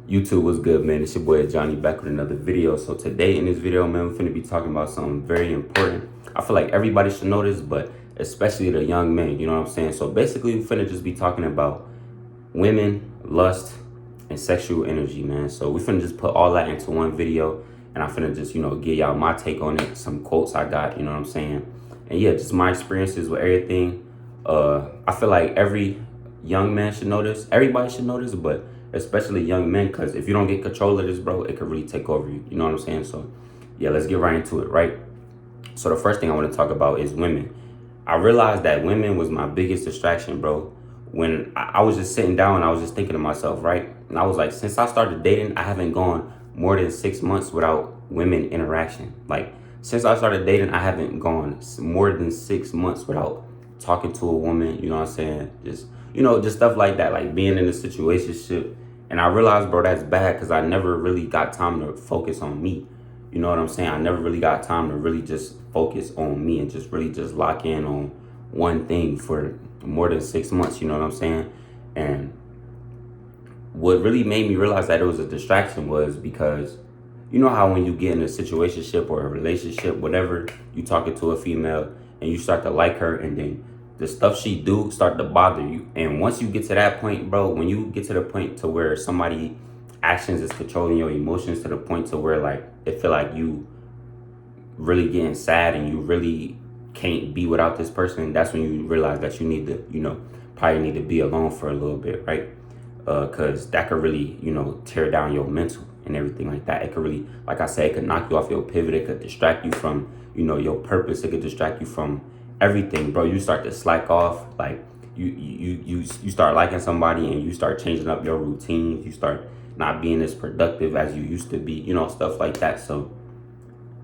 YouTube, was good, man? It's your boy Johnny back with another video. So today in this video, man, we're finna be talking about something very important. I feel like everybody should know this, but especially the young men, you know what I'm saying? So basically, we're finna just be talking about women, lust, and sexual energy, man. So we're finna just put all that into one video, and I'm finna just, give y'all my take on it, some quotes I got, you know what I'm saying? And yeah, just my experiences with everything. I feel like every young man should know this. Everybody should know this, but especially young men, because if you don't get control of this, bro, it could really take over you. You know what I'm saying? So yeah, let's get right into it, right? So the first thing I want to talk about is women. I realized that women was my biggest distraction, bro. When I was just sitting down, I was just thinking to myself, right? And I was like, since I started dating, I haven't gone more than 6 months without women interaction. Like, since I started dating, I haven't gone more than 6 months without talking to a woman, you know what I'm saying? Just stuff like that, like being in a situationship. And I realized, bro, that's bad because I never really got time to focus on me. You know what I'm saying? I never really got time to really just focus on me and just really just lock in on one thing for more than 6 months, you know what I'm saying? And what really made me realize that it was a distraction was because you know how when you get in a situationship or a relationship, whatever, you talking to a female and you start to like her, and then the stuff she do start to bother you. And once you get to that point, bro, when you get to the point to where somebody actions is controlling your emotions to the point to where like it feel like you really getting sad and you really can't be without this person, that's when you realize that you need to, probably need to be alone for a little bit, right? Because that could really, tear down your mental and everything like that. It could really, like I said, it could knock you off your pivot. It could distract you from, your purpose. It could distract you from everything, bro. You start to slack off. Like you start liking somebody and you start changing up your routines. You start not being as productive as you used to be, stuff like that. So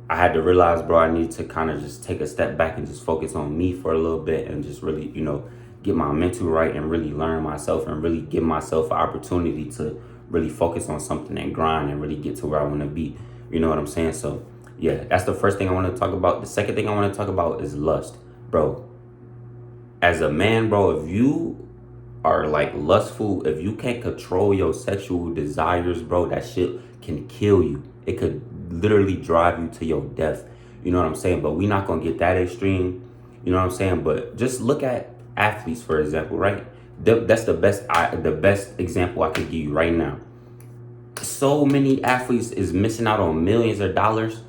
I had to realize, bro, I need to kind of just take a step back and just focus on me for a little bit and just really, get my mental right and really learn myself and really give myself an opportunity to really focus on something and grind and really get to where I want to be. You know what I'm saying? So yeah, that's the first thing I want to talk about. The second thing I want to talk about is lust, bro. As a man, bro, if you are like lustful, if you can't control your sexual desires, bro, that shit can kill you. It could literally drive you to your death. You know what I'm saying? But we not gonna get that extreme. You know what I'm saying? But just look at athletes, for example, right? That's the best example I could give you right now. So many athletes is missing out on millions of dollars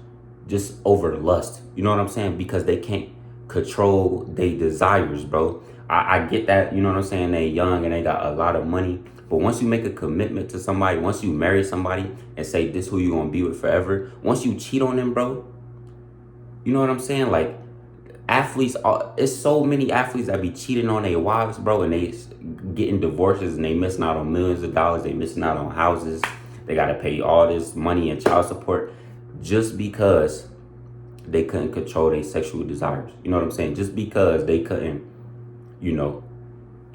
just over lust. You know what I'm saying? Because they can't control their desires, bro. I get that, you know what I'm saying? They young and they got a lot of money. But once you make a commitment to somebody, once you marry somebody and say this who you gonna be with forever, once you cheat on them, bro, you know what I'm saying? Like athletes, it's so many athletes that be cheating on their wives, bro, and they getting divorces and they missing out on millions of dollars. They missing out on houses. They gotta pay all this money and child support just because they couldn't control their sexual desires. You know what I'm saying? Just because they couldn't, what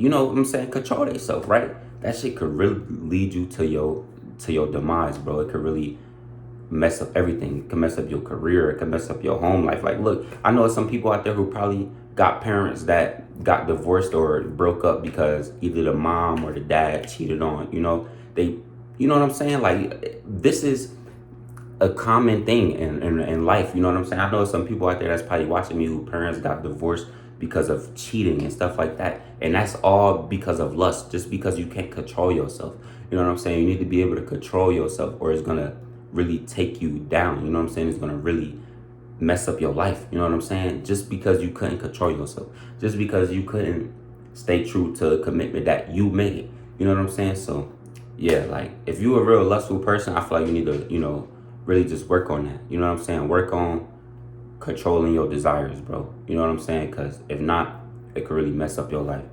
I'm saying, control themselves, right? That shit could really lead you to your demise, bro. It could really mess up everything. It can mess up your career. It can mess up your home life. Like, look, I know some people out there who probably got parents that got divorced or broke up because either the mom or the dad cheated on, you know what I'm saying? Like, this is a common thing in life. You know what I'm saying? I know some people out there that's probably watching me who parents got divorced because of cheating and stuff like that. And that's all because of lust, just because you can't control yourself. You know what I'm saying? You need to be able to control yourself or it's going to really take you down. You know what I'm saying? It's going to really mess up your life. You know what I'm saying? Just because you couldn't control yourself, just because you couldn't stay true to a commitment that you made. You know what I'm saying? So yeah, like if you a real lustful person, I feel like you need to, really just work on that. You know what I'm saying? Work on controlling your desires, bro. You know what I'm saying? Because if not, it could really mess up your life.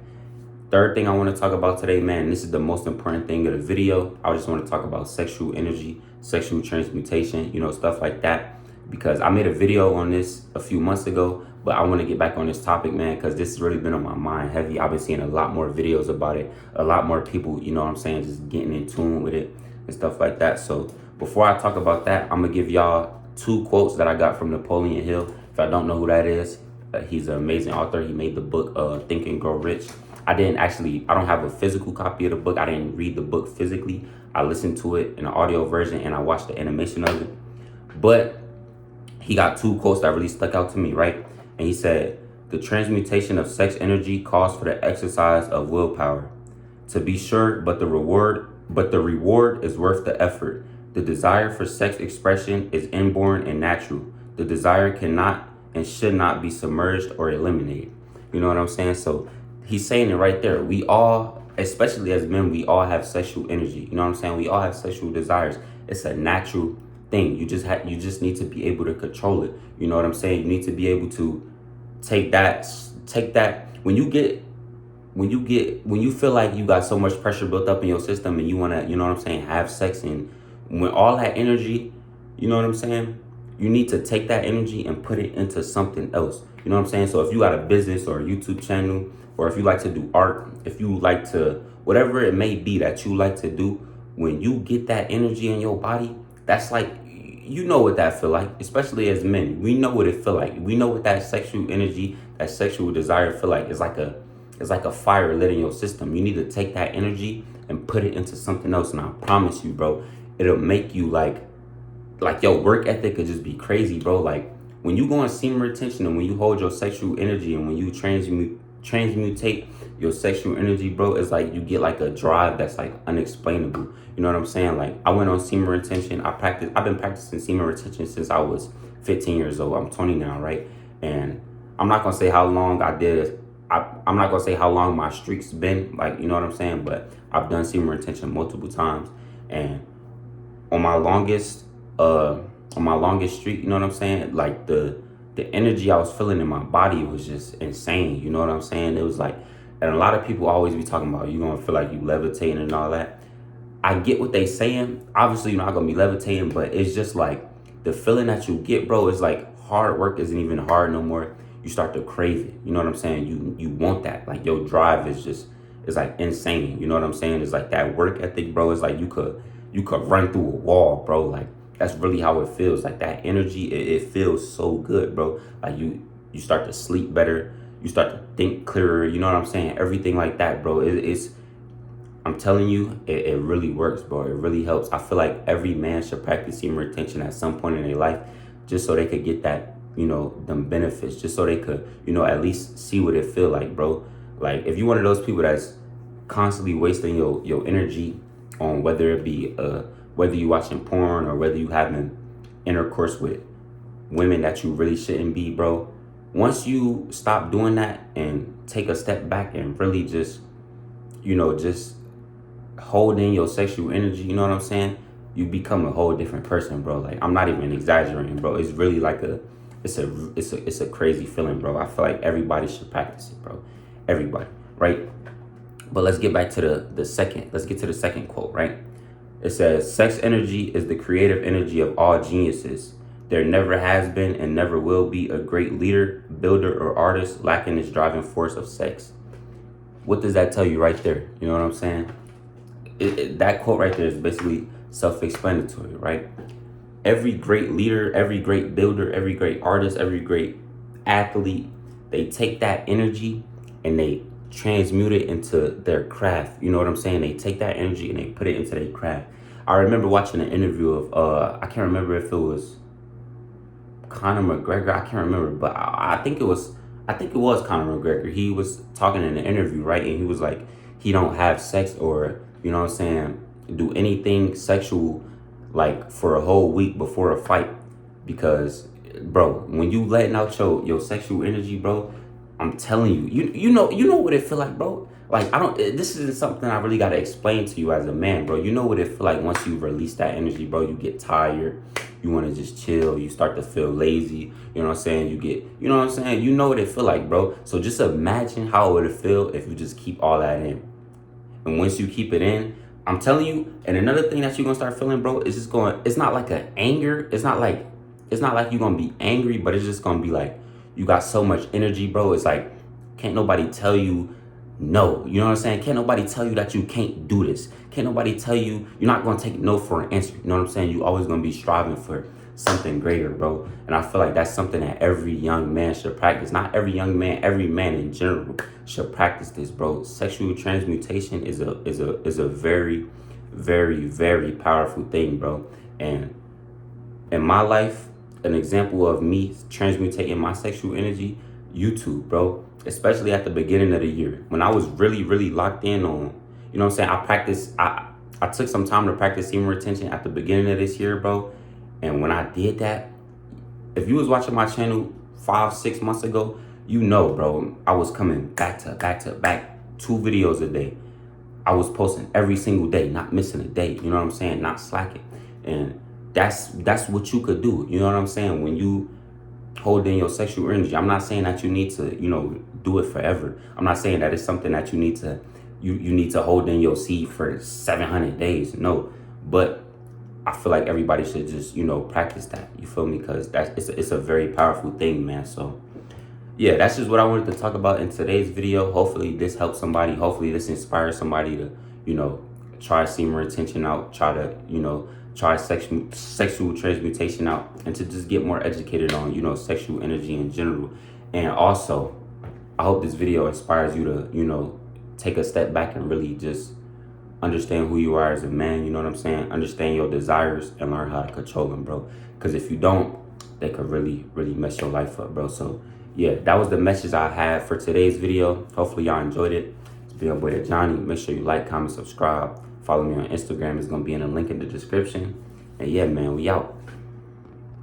Third thing I want to talk about today, man, this is the most important thing of the video. I just want to talk about sexual energy, sexual transmutation, stuff like that. Because I made a video on this a few months ago, but I want to get back on this topic, man, because this has really been on my mind heavy. I've been seeing a lot more videos about it, a lot more people, you know what I'm saying, just getting in tune with it and stuff like that. So before I talk about that, I'm going to give y'all 2 quotes that I got from Napoleon Hill. If I don't know who that is, he's an amazing author. He made the book Think and Grow Rich. I don't have a physical copy of the book. I didn't read the book physically. I listened to it in the audio version and I watched the animation of it. But he got two quotes that really stuck out to me, right? And he said, the transmutation of sex energy calls for the exercise of willpower. To be sure, but the reward is worth the effort. The desire for sex expression is inborn and natural. The desire cannot and should not be submerged or eliminated. You know what I'm saying? So he's saying it right there. We all, especially as men, we all have sexual energy. You know what I'm saying? We all have sexual desires. It's a natural thing. You just need to be able to control it. You know what I'm saying? You need to be able to take that when you feel like you got so much pressure built up in your system and you want to, you know what I'm saying, have sex, and when all that energy, you know what I'm saying, you need to take that energy and put it into something else. You know what I'm saying? So if you got a business or a YouTube channel, or if you like to do art, if you like to, whatever it may be that you like to do, when you get that energy in your body, that's like, you know what that feel like, especially as men. We know what it feel like. We know what that sexual energy, that sexual desire feel like. It's like a fire lit in your system. You need to take that energy and put it into something else. And I promise you, bro, it'll make you like your work ethic could just be crazy, bro. Like when you go on semen retention and when you hold your sexual energy and when you transmutate your sexual energy, bro, it's like you get like a drive that's like unexplainable. You know what I'm saying? Like I went on semen retention. I've been practicing semen retention since I was 15 years old. I'm 20 now, right? And I'm not gonna say how long I did. I'm not gonna say how long my streak's been, like, you know what I'm saying? But I've done semen retention multiple times, and on my longest streak, you know what I'm saying? Like the energy I was feeling in my body was just insane. You know what I'm saying? It was like, and a lot of people always be talking about you gonna feel like you levitating and all that. I get what they saying. Obviously, you're not gonna be levitating, but it's just like the feeling that you get, bro, is like hard work isn't even hard no more. You start to crave it. You know what I'm saying? You want that. Like your drive is like insane. You know what I'm saying? It's like that work ethic, bro. It's like you could run through a wall, bro. Like that's really how it feels. Like that energy, it feels so good, bro. Like you start to sleep better. You start to think clearer. You know what I'm saying? Everything like that, bro. It's I'm telling you, it really works, bro. It really helps. I feel like every man should practice semen retention at some point in their life, just so they could get that, you know, them benefits, just so they could, you know, at least see what it feel like, bro. Like if you're one of those people that's constantly wasting your energy on whether it be whether you watching porn or whether you having intercourse with women that you really shouldn't be, bro. Once you stop doing that and take a step back and really just, you know, just hold in your sexual energy, you know what I'm saying? You become a whole different person, bro. Like I'm not even exaggerating, bro. It's really like it's a crazy feeling, bro. I feel like everybody should practice it, bro. Everybody, right? But let's get back to let's get to the second quote, right? It says, sex energy is the creative energy of all geniuses. There never has been and never will be a great leader, builder, or artist lacking this driving force of sex. What does that tell you right there? You know what I'm saying? That quote right there is basically self-explanatory, right? Every great leader, every great builder, every great artist, every great athlete, they take that energy and they transmute it into their craft. You know what I'm saying? They take that energy and they put it into their craft. I remember watching an interview of I can't remember if it was Conor McGregor. I can't remember, but I think it was Conor McGregor. He was talking in an interview, right? And he was like, he don't have sex or, you know what I'm saying, do anything sexual like for a whole week before a fight, because bro, when you letting out your sexual energy, bro, I'm telling you, you know what it feel like, bro. Like this isn't something I really gotta explain to you as a man, bro. You know what it feel like once you release that energy, bro. You get tired, you want to just chill, you start to feel lazy, you know what I'm saying? You know what I'm saying? You know what it feel like, bro. So just imagine how it would feel if you just keep all that in. And once you keep it in, I'm telling you, and another thing that you're gonna start feeling, bro, is just it's not like an anger. It's not like you're gonna be angry, but it's just gonna be like, you got so much energy, bro. It's like, can't nobody tell you no. You know what I'm saying? Can't nobody tell you that you can't do this. Can't nobody tell you you're not going to take no for an answer. You know what I'm saying? You always going to be striving for something greater, bro. And I feel like that's something that every young man should practice. Not every young man, every man in general should practice this, bro. Sexual transmutation is a very, very, very powerful thing, bro. And in my life, an example of me transmutating my sexual energy, YouTube, bro. Especially at the beginning of the year, when I was really, really locked in on, you know what I'm saying? I took some time to practice semen retention at the beginning of this year, bro. And when I did that, if you was watching my channel 5, 6 months ago, you know, bro, I was coming back to back, 2 videos a day. I was posting every single day, not missing a day. You know what I'm saying? Not slacking. And that's what you could do. You know what I'm saying? When you hold in your sexual energy, I'm not saying that you need to, do it forever. I'm not saying that it's something that you need to, you need to hold in your seed for 700 days. No, but I feel like everybody should just, practice that. You feel me? Because it's a very powerful thing, man. So yeah, that's just what I wanted to talk about in today's video. Hopefully this helps somebody. Hopefully this inspires somebody to, try semen retention out, try to, try sexual transmutation out, and to just get more educated on, sexual energy in general. And also, I hope this video inspires you to, take a step back and really just understand who you are as a man. You know what I'm saying? Understand your desires and learn how to control them, bro. Because if you don't, they could really, really mess your life up, bro. So yeah, that was the message I had for today's video. Hopefully y'all enjoyed it. It's been your boy Johnny. Make sure you like, comment, subscribe. Follow me on Instagram. It's going to be in the link in the description. And yeah, man, we out.